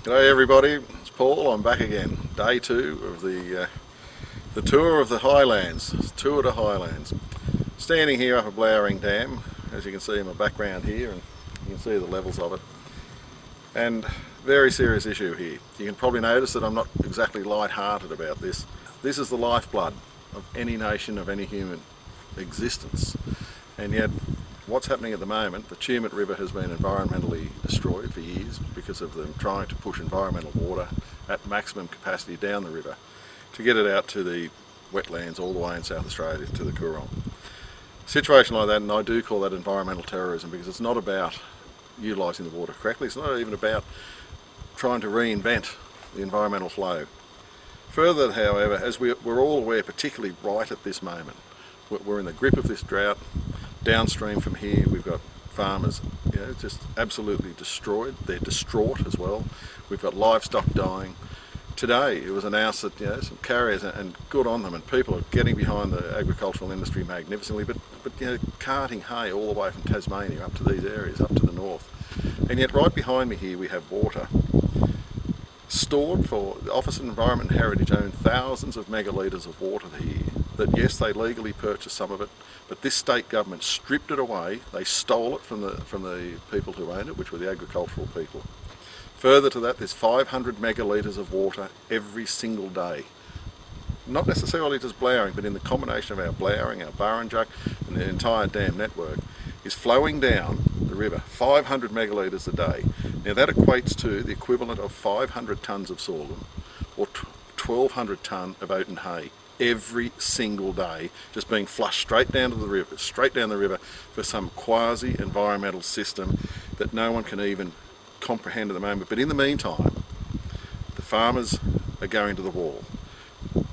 G'day everybody, it's Paul. I'm back again. Day 2 of the tour of the Highlands, tour to Highlands. Standing here up at Blowering Dam, as you can see in my background here, and you can see the levels of it. And very serious issue here. You can probably notice that I'm not exactly light-hearted about this. This is the lifeblood of any nation, of any human existence. And yet, what's happening at the moment, the Tumut River has been environmentally destroyed for years because of them trying to push environmental water at maximum capacity down the river to get it out to the wetlands all the way in South Australia to the Coorong. A situation like that, and I do call that environmental terrorism, because it's not about utilising the water correctly, it's not even about trying to reinvent the environmental flow. Further, however, as we're all aware, particularly right at this moment, we're in the grip of this drought. Downstream from here we've got farmers, just absolutely destroyed. They're distraught as well. We've got livestock dying. Today it was announced that some carriers, and good on them, and people are getting behind the agricultural industry magnificently, but carting hay all the way from Tasmania up to these areas, up to the north. And yet right behind me here we have water stored for the Office of Environment and Heritage own thousands of megalitres of water here, that yes, they legally purchased some of it, but this state government stripped it away. They stole it from the people who owned it, which were the agricultural people. Further to that, there's 500 megalitres of water every single day. Not necessarily just Blowering, but in the combination of our Blowering, our Burrinjuck and the entire dam network is flowing down the river, 500 megalitres a day. Now that equates to the equivalent of 500 tonnes of sorghum or 1,200 tonne of oat and hay every single day, just being flushed straight down to the river, straight down the river for some quasi-environmental system that no one can even comprehend at the moment. But in the meantime, the farmers are going to the wall.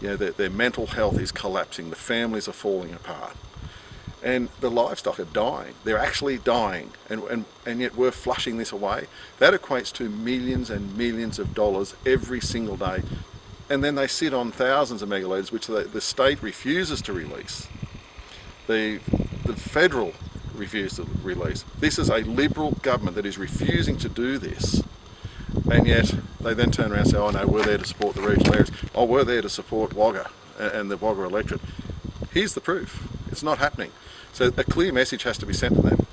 Their mental health is collapsing, the families are falling apart, and the livestock are dying. They're actually dying, and yet we're flushing this away. That equates to millions and millions of dollars every single day. And then they sit on thousands of megalitres, which the state refuses to release. The federal refuses to release. This is a Liberal government that is refusing to do this. And yet they then turn around and say, oh no, we're there to support the regional areas. Oh, we're there to support Wagga and the Wagga electorate. Here's the proof. It's not happening. So a clear message has to be sent to them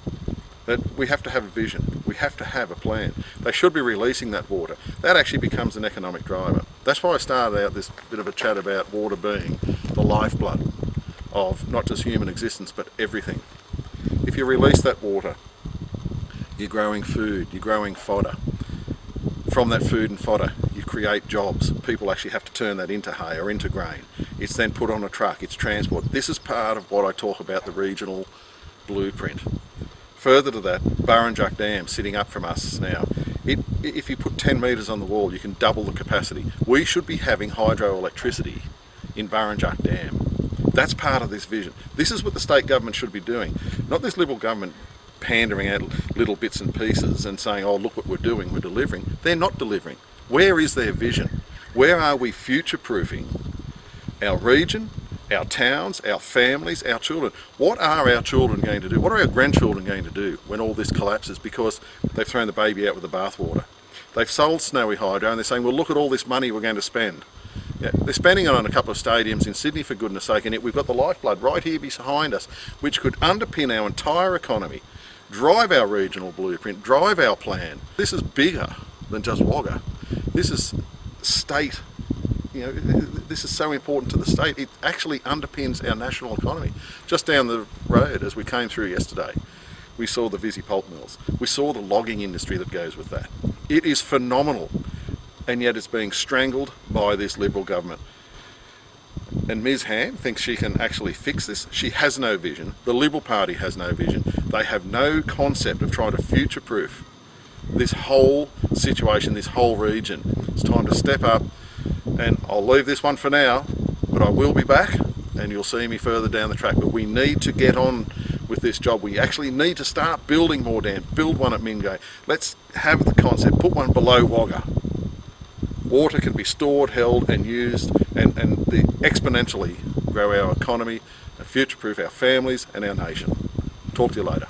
that we have to have a vision. We have to have a plan. They should be releasing that water. That actually becomes an economic driver. That's why I started out this bit of a chat about water being the lifeblood of not just human existence, but everything. If you release that water, you're growing food, you're growing fodder. From that food and fodder, you create jobs. People actually have to turn that into hay or into grain. It's then put on a truck, it's transported. This is part of what I talk about, the regional blueprint. Further to that, Burrinjuck Dam sitting up from us now, if you put 10 metres on the wall, you can double the capacity. We should be having hydroelectricity in Burrinjuck Dam. That's part of this vision. This is what the state government should be doing. Not this Liberal government pandering out little bits and pieces and saying, oh, look what we're doing, we're delivering. They're not delivering. Where is their vision? Where are we future-proofing our region, our towns, our families, our children? What are our children going to do? What are our grandchildren going to do when all this collapses because they've thrown the baby out with the bathwater? They've sold Snowy Hydro and they're saying, well, look at all this money we're going to spend. They're spending it on a couple of stadiums in Sydney, for goodness sake, and yet we've got the lifeblood right here behind us, which could underpin our entire economy, drive our regional blueprint, drive our plan. This is bigger than just Wagga. This is state. This is so important to the state. It actually underpins our national economy. Just down the road, as we came through yesterday, we saw the Visy pulp mills. We saw the logging industry that goes with that. It is phenomenal, and yet it's being strangled by this Liberal government. And Ms Ham thinks she can actually fix this. She has no vision. The Liberal Party has no vision. They have no concept of trying to future-proof this whole situation, this whole region. It's time to step up. And I'll leave this one for now, but I will be back and you'll see me further down the track. But we need to get on with this job. We actually need to start building more dams. Build one at Mingay. Let's have the concept, put one below Wagga. Water can be stored, held and used and exponentially grow our economy and future-proof our families and our nation. Talk to you later.